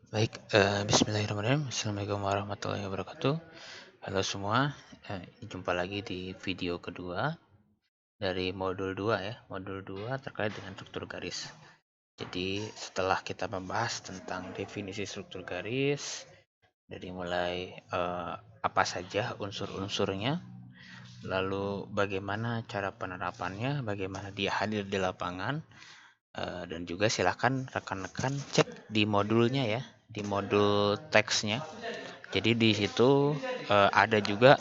Baik, bismillahirrahmanirrahim. Assalamualaikum warahmatullahi wabarakatuh. Halo semua, jumpa lagi di video kedua dari modul 2 ya. Modul 2 terkait dengan struktur garis. Jadi setelah kita membahas tentang definisi struktur garis, dari mulai apa saja unsur-unsurnya, lalu bagaimana cara penerapannya, bagaimana dia hadir di lapangan, dan juga silahkan rekan-rekan cek di modulnya ya, di modul teksnya. Jadi di situ ada juga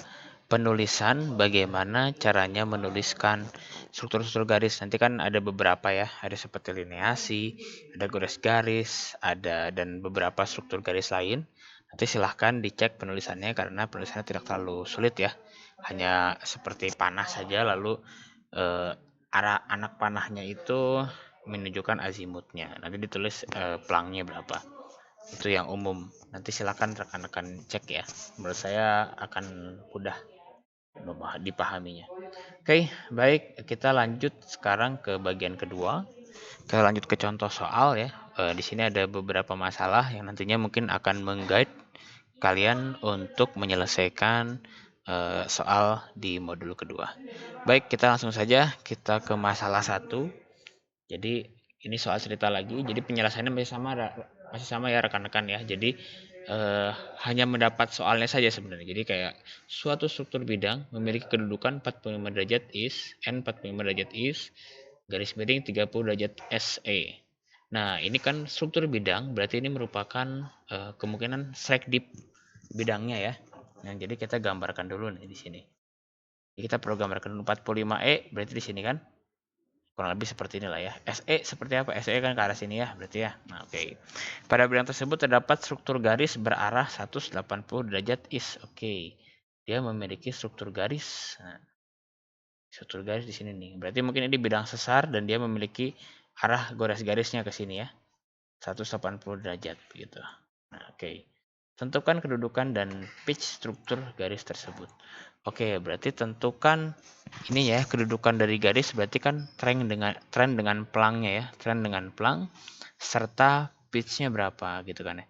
penulisan bagaimana caranya menuliskan struktur-struktur garis. Nanti kan ada beberapa ya, ada seperti lineasi, ada garis-garis, ada dan beberapa struktur garis lain. Nanti silahkan dicek penulisannya karena penulisannya tidak terlalu sulit ya. Hanya seperti panah saja, lalu arah anak panahnya itu menunjukkan azimutnya. Nanti ditulis pelangnya berapa. Itu yang umum. Nanti silakan rekan-rekan cek ya. Menurut saya akan mudah dipahaminya. Oke, baik, kita lanjut sekarang ke bagian kedua. Kita lanjut ke contoh soal ya. Di sini ada beberapa masalah yang nantinya mungkin akan mengguide kalian untuk menyelesaikan soal di modul kedua. Baik, kita langsung saja kita ke masalah 1. Jadi ini soal cerita lagi. Jadi penjelasannya masih sama ya rekan-rekan ya. Jadi hanya mendapat soalnya saja sebenarnya. Jadi kayak suatu struktur bidang memiliki kedudukan 45 derajat is, n 45 derajat is, garis miring 30 derajat SE. Nah, ini kan struktur bidang, berarti ini merupakan kemungkinan strike deep bidangnya ya. Nah, jadi kita gambarkan dulu nih di sini. Jadi kita programkan 45E, berarti di sini kan kurang lebih seperti inilah ya. SE seperti apa? SE kan ke arah sini ya, berarti ya. Nah, oke. Pada bidang tersebut terdapat struktur garis berarah 180 derajat is. Oke. Dia memiliki struktur garis. Nah, struktur garis di sini nih. Berarti mungkin ini bidang sesar dan dia memiliki arah garis-garisnya ke sini ya. 180 derajat begitu. Nah, oke. Tentukan kedudukan dan pitch struktur garis tersebut. Oke, berarti tentukan ini ya, kedudukan dari garis berarti kan tren dengan pelangnya ya, tren dengan pelang serta pitch-nya berapa gitu kan ya.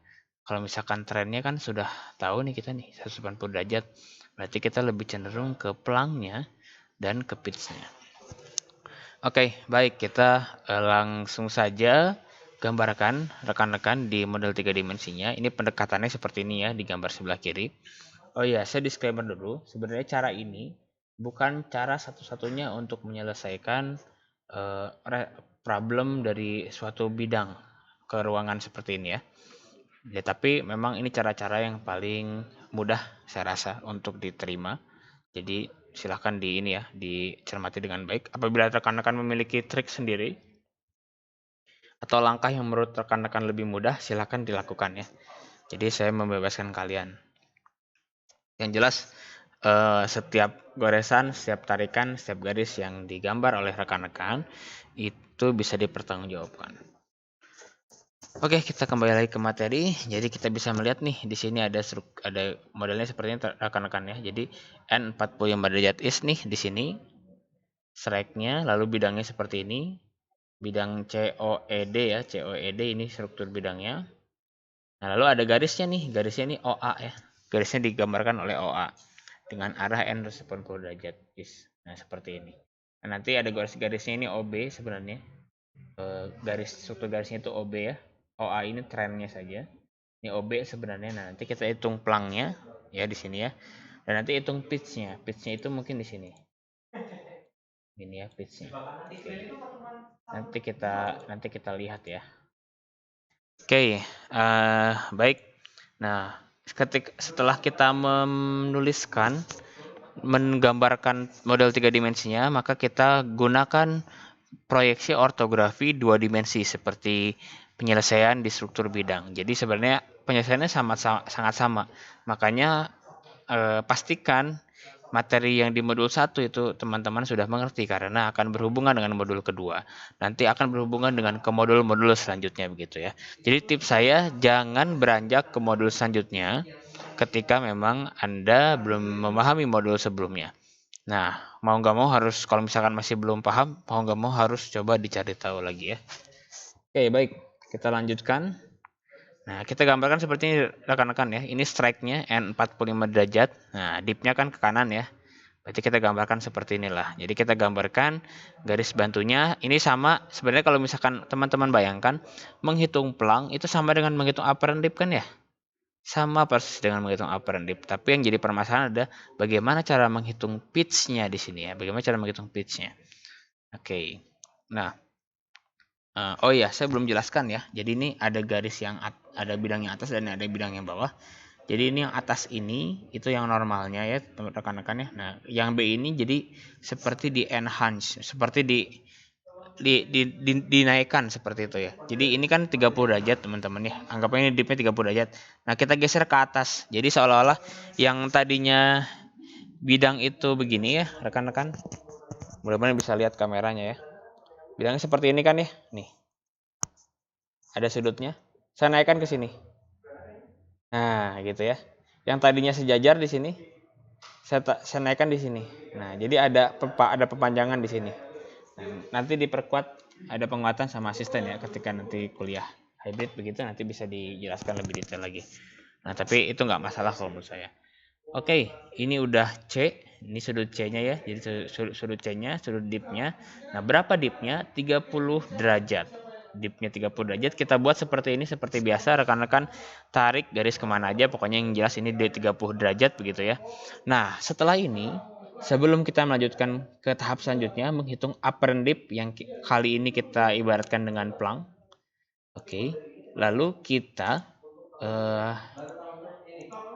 Kalau misalkan trennya kan sudah tahu nih kita nih 180 derajat, berarti kita lebih cenderung ke pelangnya dan ke pitch-nya. Oke, baik, kita langsung saja gambarkan rekan-rekan di model 3 dimensinya. Ini pendekatannya seperti ini ya di gambar sebelah kiri. Oh iya, saya disclaimer dulu. Sebenarnya cara ini bukan cara satu-satunya untuk menyelesaikan problem dari suatu bidang ke ruangan seperti ini ya. Ya, tapi memang ini cara-cara yang paling mudah saya rasa untuk diterima. Jadi silahkan di ini ya, dicermati dengan baik. Apabila rekan-rekan memiliki trik sendiri atau langkah yang menurut rekan-rekan lebih mudah, silahkan dilakukan ya. Jadi saya membebaskan kalian. Yang jelas setiap goresan, setiap tarikan, setiap garis yang digambar oleh rekan-rekan itu bisa dipertanggungjawabkan. Oke, kita kembali lagi ke materi. Jadi kita bisa melihat nih di sini ada modelnya seperti ini rekan-rekan ya. Jadi N45 derajat is nih di sini strike-nya, lalu bidangnya seperti ini. Bidang COED ya, COED ini struktur bidangnya. Nah, lalu ada garisnya nih, garisnya ini OA ya. Garisnya digambarkan oleh OA dengan arah N80 derajat is. Nah, seperti ini. Nah, nanti ada garis-garisnya ini OB sebenarnya. Garis struktur garisnya itu OB ya. OA ini trennya saja. Ini OB sebenarnya. Nah, nanti kita hitung pelangnya ya di sini ya. Dan nanti hitung pitch-nya. Pitch-nya itu mungkin di sini. Ini ya pitch-nya. Oke. Nanti kita lihat ya. Oke, baik. Nah, setelah kita menggambarkan model 3 dimensinya, maka kita gunakan proyeksi ortografi 2 dimensi seperti penyelesaian di struktur bidang. Jadi sebenarnya penyelesaiannya sangat sama. Makanya pastikan materi yang di modul 1 itu teman-teman sudah mengerti karena akan berhubungan dengan modul kedua. Nanti akan berhubungan dengan ke modul-modul selanjutnya begitu ya. Jadi tips saya jangan beranjak ke modul selanjutnya ketika memang Anda belum memahami modul sebelumnya. Nah, mau nggak mau harus, kalau misalkan masih belum paham, mau nggak mau harus coba dicari tahu lagi ya. Oke, baik. Kita lanjutkan. Nah, kita gambarkan seperti ini rekan-rekan ya. Ini strike-nya N45 derajat. Nah, dip-nya kan ke kanan ya. Berarti kita gambarkan seperti inilah. Jadi kita gambarkan garis bantunya. Ini sama sebenarnya kalau misalkan teman-teman bayangkan menghitung pelang itu sama dengan menghitung upper and dip kan ya? Sama persis dengan menghitung upper and dip. Tapi yang jadi permasalahan ada bagaimana cara menghitung pitch-nya di sini ya. Bagaimana cara menghitung pitch-nya. Oke. Nah, oh iya, saya belum jelaskan ya. Jadi ini ada garis yang ada bidang yang atas dan ada bidang yang bawah. Jadi ini yang atas ini itu yang normalnya ya rekan-rekan ya. Nah, yang B ini jadi seperti di enhance, seperti dinaikkan seperti itu ya. Jadi ini kan 30 derajat teman-teman ya. Anggapnya ini dipnya 30 derajat. Nah, kita geser ke atas. Jadi seolah-olah yang tadinya bidang itu begini ya, rekan-rekan. Mudah-mudahan bisa lihat kameranya ya. Bidangnya seperti ini kan ya. Nih. Ada sudutnya. Saya naikkan ke sini. Nah, gitu ya. Yang tadinya sejajar di sini, saya naikkan di sini. Nah, jadi ada perpanjangan di sini. Nah, nanti diperkuat ada penguatan sama asisten ya ketika nanti kuliah hybrid begitu nanti bisa dijelaskan lebih detail lagi. Nah, tapi itu nggak masalah kalau menurut saya. Oke, ini udah C, ini sudut C-nya ya. Jadi sudut C-nya, sudut dip-nya. Nah, berapa dip-nya? 30 derajat. Dip-nya 30 derajat. Kita buat seperti ini seperti biasa, rekan-rekan tarik garis kemana aja. Pokoknya yang jelas ini di 30 derajat begitu ya. Nah, setelah ini sebelum kita melanjutkan ke tahap selanjutnya menghitung upper dip yang kali ini kita ibaratkan dengan pelang. Oke. Lalu kita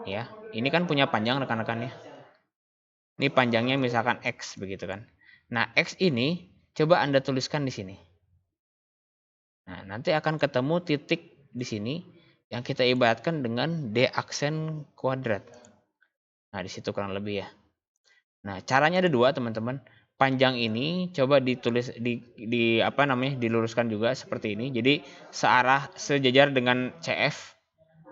ya, ini kan punya panjang rekan-rekan ya. Ini panjangnya misalkan X begitu kan. Nah, X ini coba Anda tuliskan di sini. Nah, nanti akan ketemu titik di sini yang kita ibaratkan dengan D aksen kuadrat. Nah, di situ kurang lebih ya. Nah, caranya ada dua, teman-teman. Panjang ini coba ditulis di apa namanya? Diluruskan juga seperti ini. Jadi searah sejajar dengan CF.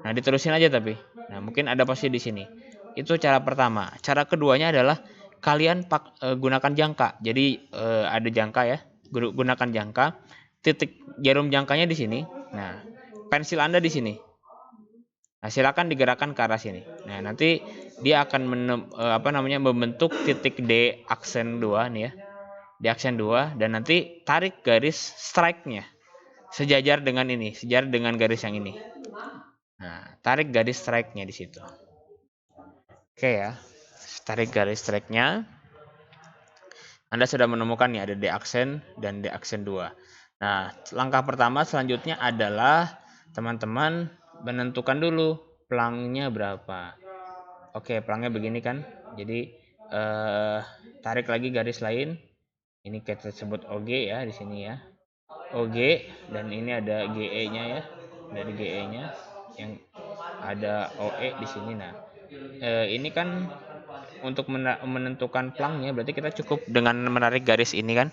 Nah, diterusin aja tapi. Nah, mungkin ada pasti di sini. Itu cara pertama. Cara keduanya adalah kalian gunakan jangka. Jadi ada jangka ya. Gunakan jangka. Titik jarum jangkanya di sini. Nah, pensil Anda di sini. Nah, silakan digerakkan ke arah sini. Nah, nanti dia akan membentuk titik D aksen 2 nih ya. D aksen 2 dan nanti tarik garis strike-nya sejajar dengan ini, sejajar dengan garis yang ini. Nah, tarik garis strike-nya di situ. Oke ya. Tarik garis strike-nya. Anda sudah menemukan nih ada D aksen dan D aksen 2. Nah, langkah pertama selanjutnya adalah teman-teman menentukan dulu pelangnya berapa. Oke, pelangnya begini kan. Jadi tarik lagi garis lain. Ini kita sebut OG ya di sini ya. OG dan ini ada GE-nya ya. Dari GE-nya yang ada OE di sini. Nah, ini kan untuk menentukan pelangnya berarti kita cukup dengan menarik garis ini kan.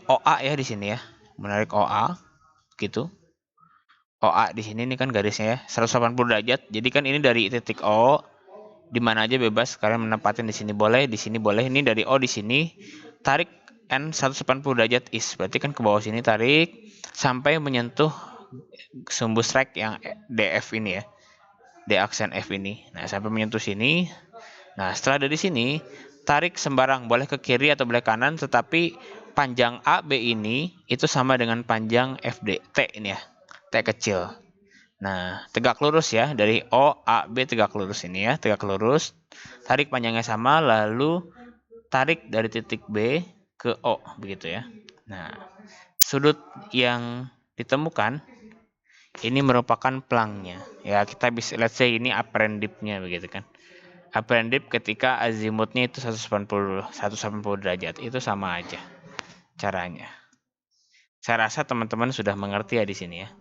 OA ya di sini ya. Menarik OA gitu. OA di sini ini kan garisnya ya 180 derajat. Jadi kan ini dari titik O di mana aja bebas kalian menempatin di sini boleh, di sini boleh. Ini dari O di sini tarik N 180 derajat is. Berarti kan ke bawah sini tarik sampai menyentuh sumbu strike yang DF ini ya. D aksen F ini. Nah, sampai menyentuh sini. Nah, setelah dari sini tarik sembarang, boleh ke kiri atau boleh kanan, tetapi panjang AB ini itu sama dengan panjang FD T ini ya. T kecil. Nah, tegak lurus ya, dari O, A, B tegak lurus ini ya, tegak lurus. Tarik panjangnya sama, lalu tarik dari titik B ke O, begitu ya. Nah, sudut yang ditemukan ini merupakan pelangnya. Ya, kita bisa let's say ini apparent dip-nya begitu kan. Apparent dip ketika azimutnya itu 180 derajat, itu sama aja caranya. Saya rasa teman-teman sudah mengerti ya di sini ya.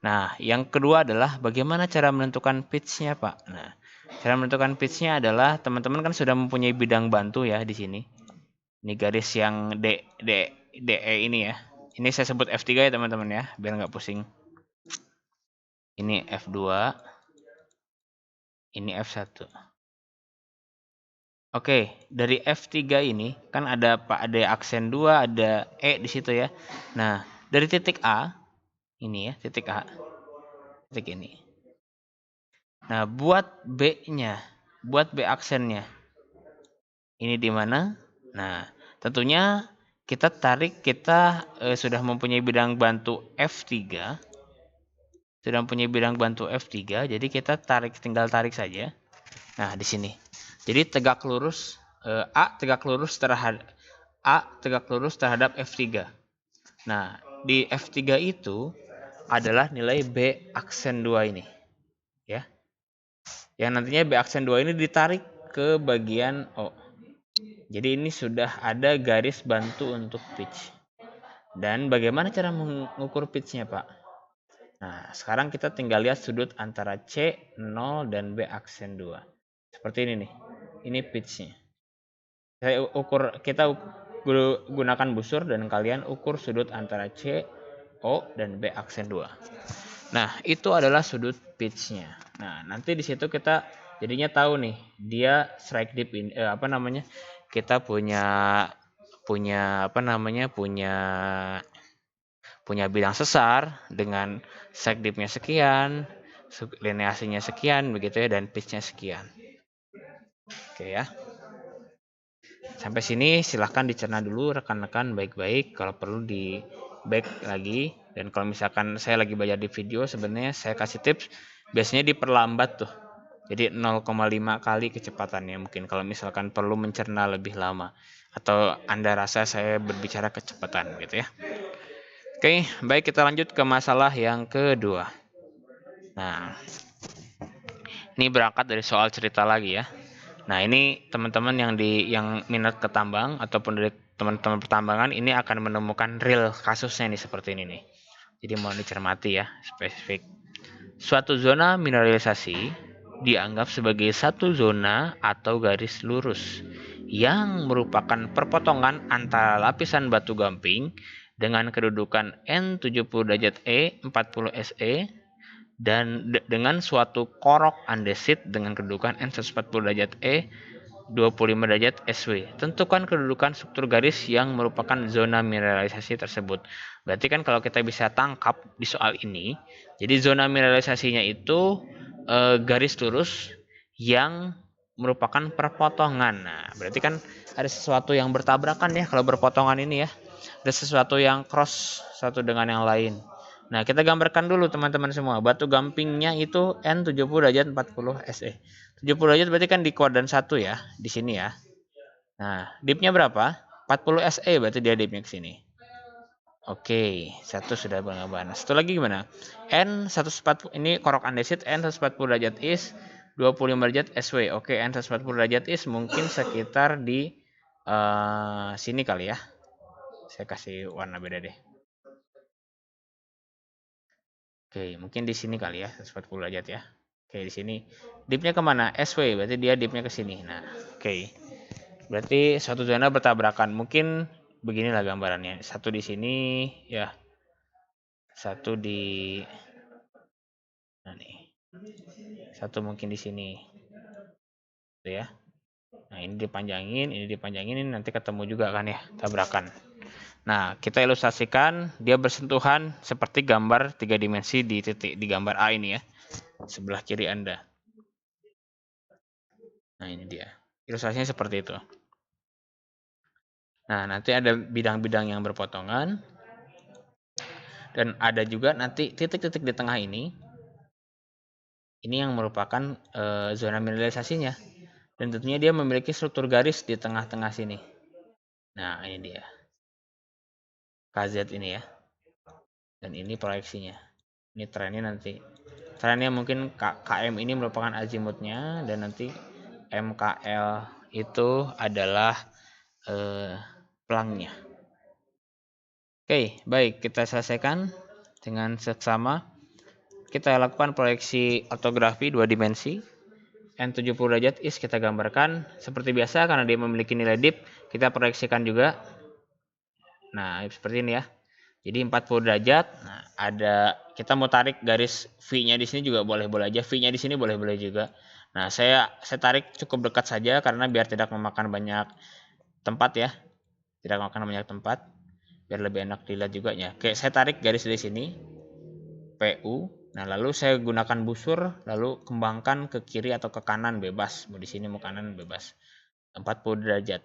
Nah, yang kedua adalah bagaimana cara menentukan pitch-nya, Pak. Nah, cara menentukan pitch-nya adalah teman-teman kan sudah mempunyai bidang bantu ya di sini. Ini garis yang DE ini ya. Ini saya sebut F3 ya teman-teman ya, biar nggak pusing. Ini F2. Ini F1. Oke, dari F3 ini kan ada aksen 2, ada E di situ ya. Nah, dari titik A ini ya, titik A. titik ini. Nah, buat B-nya, buat B aksennya, ini di mana? Nah, tentunya kita sudah mempunyai bidang bantu F3, jadi kita tinggal tarik saja. Nah, di sini. Jadi tegak lurus A tegak lurus terhadap F3. Nah, di F3 itu adalah nilai B aksen 2 ini, ya. Yang nantinya B aksen 2 ini ditarik ke bagian O. Jadi ini sudah ada garis bantu untuk pitch. Dan bagaimana cara mengukur pitch-nya, Pak? Nah, sekarang kita tinggal lihat sudut antara C, 0, dan B aksen 2. Seperti ini nih. Ini pitch-nya. Kita gunakan busur dan kalian ukur sudut antara C, O, dan B aksen 2. Nah, itu adalah sudut pitch-nya. Nah, nanti di situ kita jadinya tahu nih, dia strike deep ini kita punya bidang sesar dengan strike deep-nya sekian, lineasinya sekian begitu ya, dan pitch-nya sekian. Oke ya. Sampai sini silahkan dicerna dulu rekan-rekan baik-baik, kalau perlu di back lagi, dan kalau misalkan saya lagi belajar di video sebenarnya saya kasih tips biasanya diperlambat tuh, jadi 0,5 kali kecepatannya mungkin kalau misalkan perlu mencerna lebih lama atau Anda rasa saya berbicara kecepatan gitu ya. Oke, baik, kita lanjut ke masalah yang kedua. Nah, ini berangkat dari soal cerita lagi ya. Nah, ini teman-teman yang minat ke tambang ataupun dari teman-teman pertambangan ini akan menemukan real kasusnya nih seperti ini nih. Jadi mohon dicermati ya, spesifik. Suatu zona mineralisasi dianggap sebagai satu zona atau garis lurus yang merupakan perpotongan antara lapisan batu gamping dengan kedudukan N70 derajat E 40 SE dan dengan suatu korok andesit dengan kedudukan N140 derajat E 25 derajat SW. Tentukan kedudukan struktur garis yang merupakan zona mineralisasi tersebut. Berarti kan kalau kita bisa tangkap di soal ini, jadi zona mineralisasinya itu garis lurus yang merupakan perpotongan. Nah, berarti kan ada sesuatu yang bertabrakan ya kalau berpotongan ini ya. Ada sesuatu yang cross satu dengan yang lain. Nah, kita gambarkan dulu teman-teman semua. Batu gampingnya itu N70 derajat 40 SE. 70 derajat berarti kan di kuadran 1 ya, di sini ya. Nah, dipnya berapa? 40 SE berarti dia dipnya ke sini. Oke, satu sudah bergambaran. Satu lagi gimana? N140 ini korok andesit N140 derajat is 25 derajat SW. Oke, N140 derajat is mungkin sekitar di sini kali ya. Saya kasih warna beda deh. Oke, mungkin di sini kali ya, 140 derajat ya. Oke, di sini. Dipnya kemana? SW, berarti dia dipnya ke sini. Nah, oke. Berarti satu zona bertabrakan. Mungkin beginilah gambarannya. Satu di sini, ya. Satu di... Nah, nih. Satu mungkin di sini. Tuh ya. Nah, ini dipanjangin, ini nanti ketemu juga kan ya, tabrakan. Nah, kita ilustrasikan dia bersentuhan seperti gambar 3 dimensi di titik di gambar A ini ya. Sebelah kiri Anda. Nah, ini dia. Ilustrasinya seperti itu. Nah, nanti ada bidang-bidang yang berpotongan. Dan ada juga nanti titik-titik di tengah ini. Ini yang merupakan zona mineralisasinya. Dan tentunya dia memiliki struktur garis di tengah-tengah sini. Nah, ini dia. KZ ini ya. Dan ini proyeksinya. Ini trennya nanti. Trennya mungkin KM ini merupakan azimutnya. Dan nanti MKL itu adalah pelangnya. Oke, baik, kita selesaikan dengan seksama. Kita lakukan proyeksi ortografi 2 dimensi. N70 derajat is kita gambarkan seperti biasa karena dia memiliki nilai dip, kita proyeksikan juga. Nah, seperti ini ya. Jadi 40 derajat. Nah, kita mau tarik garis V-nya di sini juga boleh-boleh aja. V-nya di sini boleh-boleh juga. Nah, saya tarik cukup dekat saja karena biar tidak memakan banyak tempat ya. Tidak memakan banyak tempat. Biar lebih enak dilihat juga ya. Oke, saya tarik garis dari sini. PU. Nah, lalu saya gunakan busur, lalu kembangkan ke kiri atau ke kanan bebas. Mau di sini mau kanan bebas. 40 derajat.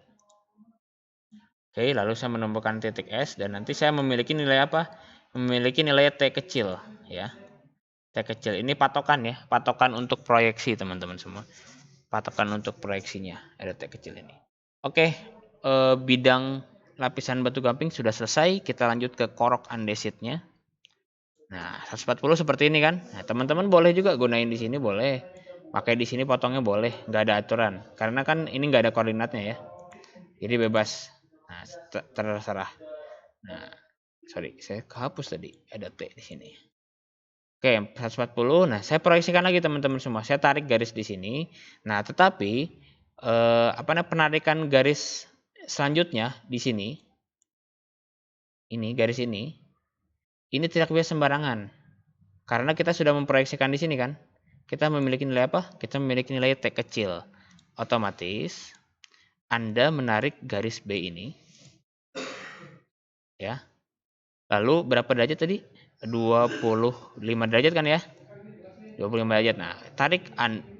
Oke, lalu saya menemukan titik S dan nanti saya memiliki nilai apa? Memiliki nilai T kecil, ya. T kecil ini patokan ya, patokan untuk proyeksi teman-teman semua. Patokan untuk proyeksinya ada T kecil ini. Oke, bidang lapisan batu gamping sudah selesai. Kita lanjut ke korok andesitnya. Nah, 140 seperti ini kan. Nah, teman-teman boleh juga gunain di sini, boleh. Pakai di sini potongnya boleh, nggak ada aturan. Karena kan ini nggak ada koordinatnya ya. Jadi bebas. Nah, terserah. Nah, sorry, saya kehapus tadi. Ada T di sini. Oke, 140. Nah, saya proyeksikan lagi teman-teman semua. Saya tarik garis di sini. Nah, tetapi penarikan garis selanjutnya di sini. Ini garis ini tidak bisa sembarangan. Karena kita sudah memproyeksikan di sini kan. Kita memiliki nilai apa? Kita memiliki nilai T kecil. Otomatis Anda menarik garis B ini. Ya. Lalu berapa derajat tadi? 25 derajat kan ya? 25 derajat. Nah,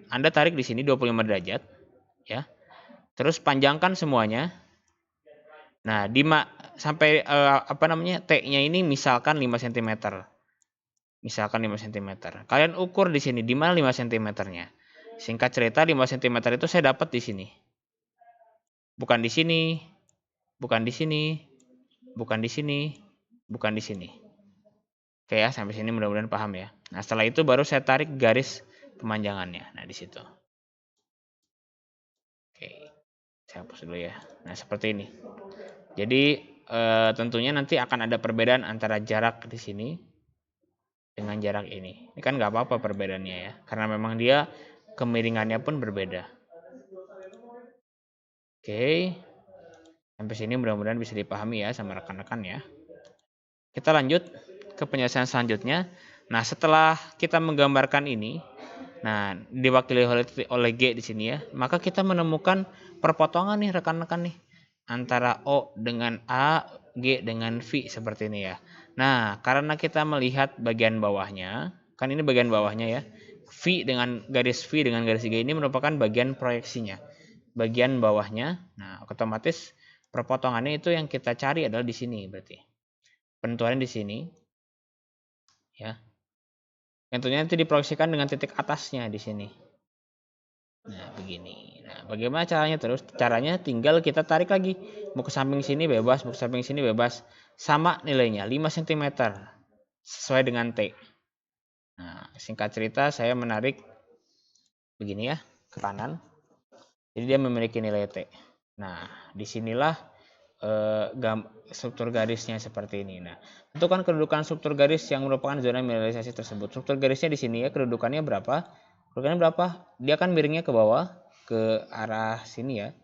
Anda tarik di sini 25 derajat, ya. Terus panjangkan semuanya. Nah, sampai T-nya ini misalkan 5 cm. Misalkan 5 cm. Kalian ukur di sini di mana 5 cm-nya. Singkat cerita 5 cm itu saya dapat di sini. Bukan di sini, bukan di sini, bukan di sini, bukan di sini. Oke ya, sampai sini mudah-mudahan paham ya. Nah, setelah itu baru saya tarik garis pemanjangannya. Nah, di situ. Oke. Saya hapus dulu ya. Nah, seperti ini. Jadi, tentunya nanti akan ada perbedaan antara jarak di sini dengan jarak ini. Ini kan nggak apa-apa perbedaannya ya. Karena memang dia kemiringannya pun berbeda. Oke. Sampai sini mudah-mudahan bisa dipahami ya sama rekan-rekan ya. Kita lanjut ke penyelesaian selanjutnya. Nah, setelah kita menggambarkan ini, nah diwakili oleh G di sini ya, maka kita menemukan perpotongan nih rekan-rekan nih antara O dengan A, G dengan V seperti ini ya. Nah, karena kita melihat bagian bawahnya, kan ini bagian bawahnya ya. V dengan garis G ini merupakan bagian proyeksinya. Bagian bawahnya. Nah, otomatis perpotongannya itu yang kita cari adalah di sini berarti. Penentuannya di sini. Ya. Tentunya nanti diproyeksikan dengan titik atasnya di sini. Nah, begini. Nah, bagaimana caranya terus? Caranya tinggal kita tarik lagi. Mau ke samping sini bebas, mau ke samping sini bebas. Sama nilainya, 5 cm. Sesuai dengan T. Nah, singkat cerita saya menarik begini ya, ke kanan. Jadi dia memiliki nilai T. Nah, disinilah struktur garisnya seperti ini. Nah, tentukan kedudukan struktur garis yang merupakan zona mineralisasi tersebut. Struktur garisnya di sini ya, kedudukannya berapa? Kedudukannya berapa? Dia kan miringnya ke bawah, ke arah sini ya.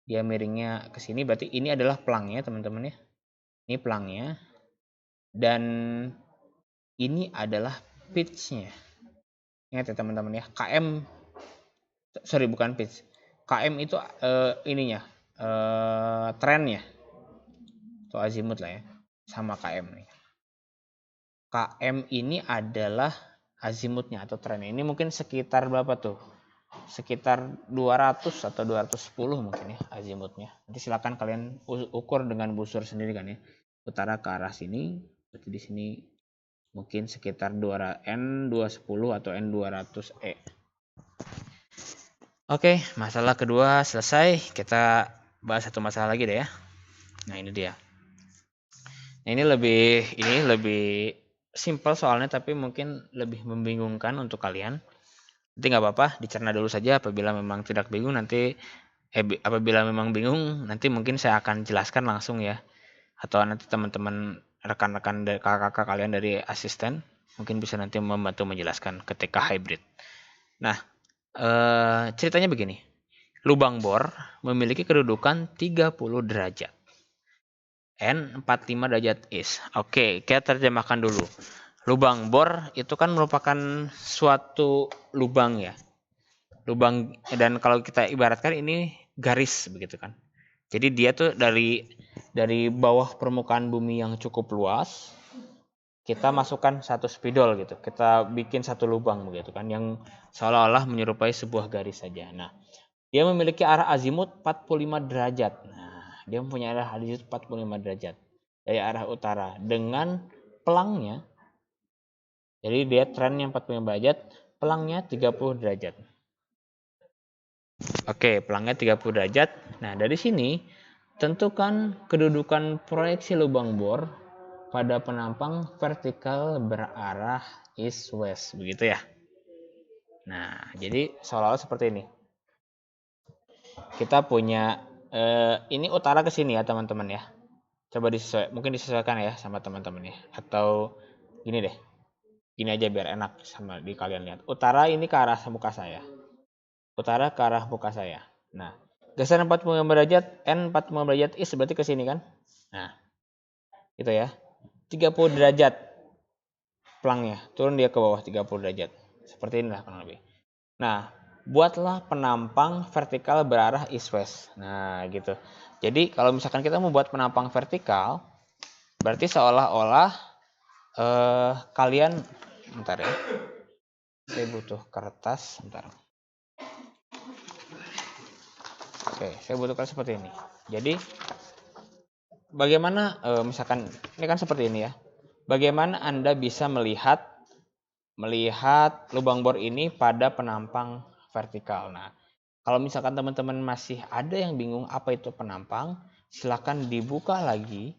Dia miringnya ke sini, berarti ini adalah pelangnya teman-teman ya. Ini pelangnya. Dan ini adalah pitch-nya. Ingat ya teman-teman ya, bukan pitch. KM itu ininya, trennya. Atau azimut lah ya, sama KM nih. KM ini adalah azimutnya atau trennya. Ini mungkin sekitar berapa tuh? Sekitar 200 atau 210 mungkin ya azimutnya. Nanti silakan kalian ukur dengan busur sendiri kan ya. Utara ke arah sini, berarti di sini mungkin sekitar N210 atau N200E. Oke, masalah kedua selesai. Kita bahas satu masalah lagi deh ya. Nah, ini dia. Ini lebih simpel soalnya, tapi mungkin lebih membingungkan untuk kalian. Nanti nggak apa-apa, dicerna dulu saja. Apabila memang tidak bingung nanti mungkin saya akan jelaskan langsung ya. Atau nanti teman-teman rekan-rekan dari kakak-kakak kalian dari asisten mungkin bisa nanti membantu menjelaskan ketika hybrid. Nah, ceritanya begini. Lubang bor memiliki kedudukan 30 derajat. N 45 derajat is. Oke, kita terjemahkan dulu. Lubang bor itu kan merupakan suatu lubang ya. Lubang, dan kalau kita ibaratkan ini garis begitu kan. Jadi dia tuh dari bawah permukaan bumi yang cukup luas kita masukkan satu spidol gitu. Kita bikin satu lubang begitu kan, yang seolah-olah menyerupai sebuah garis saja. Nah, dia memiliki arah azimut 45 derajat. Nah, dia mempunyai arah azimut 45 derajat dari arah utara dengan pelangnya. Jadi dia trennya 45 derajat, pelangnya 30 derajat. Oke, pelangnya 30 derajat. Nah, dari sini tentukan kedudukan proyeksi lubang bor pada penampang vertikal berarah east west, begitu ya. Nah, jadi seolah-olah seperti ini. Kita punya ini utara ke sini ya, teman-teman ya. Coba mungkin disesuaikan ya sama teman-teman ya. Atau gini deh. Gini aja biar enak sama di kalian lihat. Utara ini ke arah muka saya. Utara ke arah muka saya. Nah, geser 45 derajat, N 45 derajat is berarti ke sini kan? Nah, itu ya. 30 derajat pelangnya. Turun dia ke bawah 30 derajat. Seperti inilah kurang lebih. Nah, buatlah penampang vertikal berarah east west. Nah, gitu. Jadi, kalau misalkan kita membuat penampang vertikal, berarti seolah-olah kalian bentar ya. Saya butuh kertas, bentar. Oke, saya butuh kertas seperti ini. Jadi, bagaimana misalkan ini kan seperti ini ya. Bagaimana Anda bisa melihat lubang bor ini pada penampang vertikal. Nah, kalau misalkan teman-teman masih ada yang bingung apa itu penampang, silakan dibuka lagi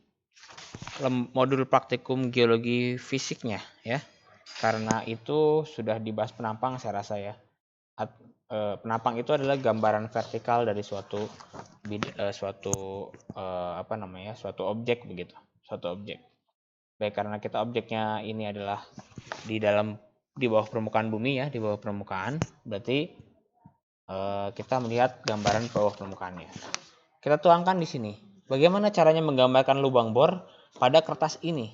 modul praktikum geologi fisiknya ya. Karena itu sudah dibahas penampang saya rasa ya. Penampang itu adalah gambaran vertikal dari suatu objek begitu, suatu objek. Baik, karena kita objeknya ini adalah di bawah permukaan bumi ya, di bawah permukaan, berarti kita melihat gambaran bawah permukaannya. Kita tuangkan di sini. Bagaimana caranya menggambarkan lubang bor pada kertas ini?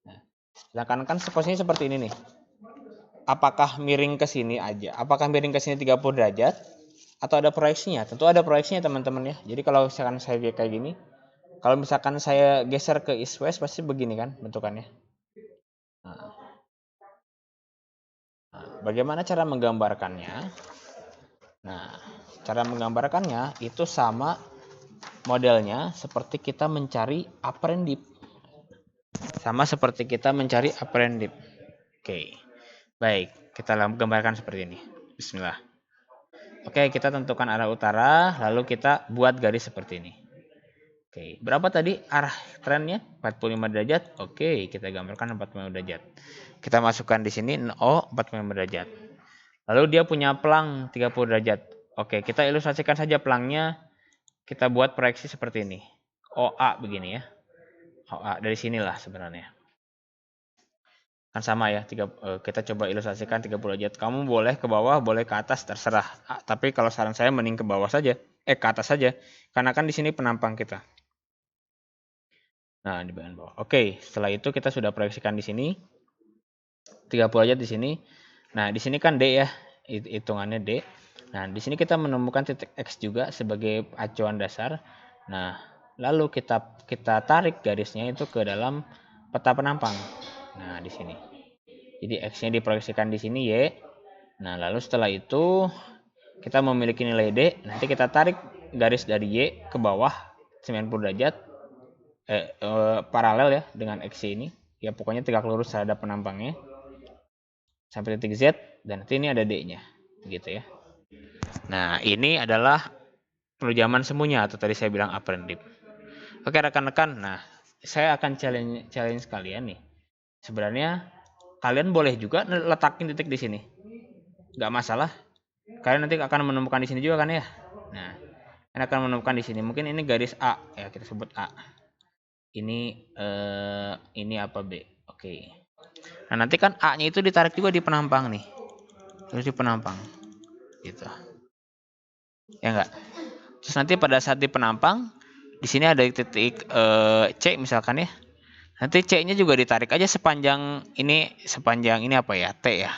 Nah, sedangkan kan posisinya seperti ini nih. Apakah miring ke sini aja? Apakah miring ke sini 30 derajat? Atau ada proyeksinya? Tentu ada proyeksinya teman-teman ya. Jadi kalau misalkan saya kayak gini, kalau misalkan saya geser ke east west pasti begini kan bentukannya. Nah, bagaimana cara menggambarkannya? Nah, cara menggambarkannya itu sama modelnya seperti kita mencari apparent dip. Sama seperti kita mencari apparent dip. Oke. Baik, kita gambarkan seperti ini. Bismillah. Oke, kita tentukan arah utara, lalu kita buat garis seperti ini. Oke, berapa tadi arah trennya? 45 derajat. Oke, kita gambarkan 45 derajat. Kita masukkan di sini O 45 derajat. Lalu dia punya pelang 30 derajat. Oke, kita ilustrasikan saja pelangnya. Kita buat proyeksi seperti ini. OA begini ya. OA dari sinilah sebenarnya. Kan sama ya, kita coba ilustrasikan 30 derajat. Kamu boleh ke bawah, boleh ke atas, terserah. Tapi kalau saran saya mending ke bawah saja. Ke atas saja. Karena kan di sini penampang kita. Nah, di bagian bawah. Oke, setelah itu kita sudah proyeksikan di sini. 30 derajat di sini. Nah, di sini kan D ya. Hitungannya D. Nah, di sini kita menemukan titik X juga sebagai acuan dasar. Nah, lalu kita tarik garisnya itu ke dalam peta penampang. Nah, di sini. Jadi X-nya diproyeksikan di sini Y. Nah, lalu setelah itu kita memiliki nilai D, nanti kita tarik garis dari Y ke bawah 90 derajat paralel ya dengan X ini. Ya pokoknya tegak lurus terhadap penampangnya sampai titik Z, dan nanti ini ada D-nya. Gitu ya. Nah, ini adalah penujaman semuanya atau tadi saya bilang apparent dip. Oke, rekan-rekan. Nah, saya akan challenge kalian nih. Sebenarnya kalian boleh juga letakin titik di sini. Nggak masalah. Kalian nanti akan menemukan di sini juga kan ya. Nah, kalian akan menemukan di sini. Mungkin ini garis A ya, kita sebut A. Ini apa B? Oke. Nah, nanti kan A-nya itu ditarik juga di penampang nih. Terus di penampang. Gitu. Ya enggak? Terus nanti pada saat di penampang di sini ada titik C misalkan ya. Nanti C-nya juga ditarik aja sepanjang ini apa ya? T ya.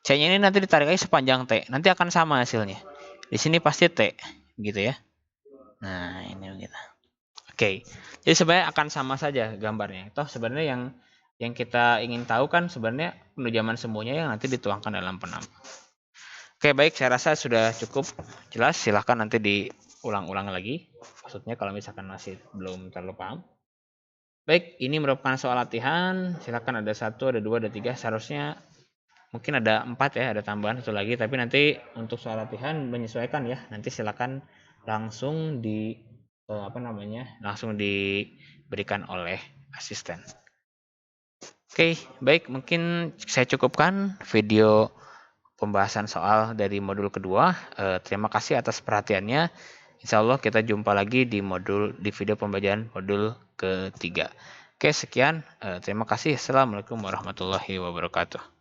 C-nya ini nanti ditarik aja sepanjang T. Nanti akan sama hasilnya. Di sini pasti T, gitu ya. Nah, ini begitu. Oke. Jadi sebenarnya akan sama saja gambarnya. Toh sebenarnya yang Yang kita ingin tahu kan sebenarnya penujaman semuanya yang nanti dituangkan dalam penama. Oke, baik, saya rasa sudah cukup jelas. Silahkan nanti diulang-ulang lagi. Maksudnya kalau misalkan masih belum terlalu paham. Baik, ini merupakan soal latihan. Silahkan ada 1, ada 2, ada 3. Seharusnya mungkin ada 4 ya, ada tambahan 1 lagi. Tapi nanti untuk soal latihan menyesuaikan ya. Nanti silahkan langsung langsung diberikan oleh asisten. Oke, baik, mungkin saya cukupkan video pembahasan soal dari modul kedua. Terima kasih atas perhatiannya. Insya Allah kita jumpa lagi di video pembelajaran modul ketiga. Oke, sekian. Terima kasih. Assalamualaikum warahmatullahi wabarakatuh.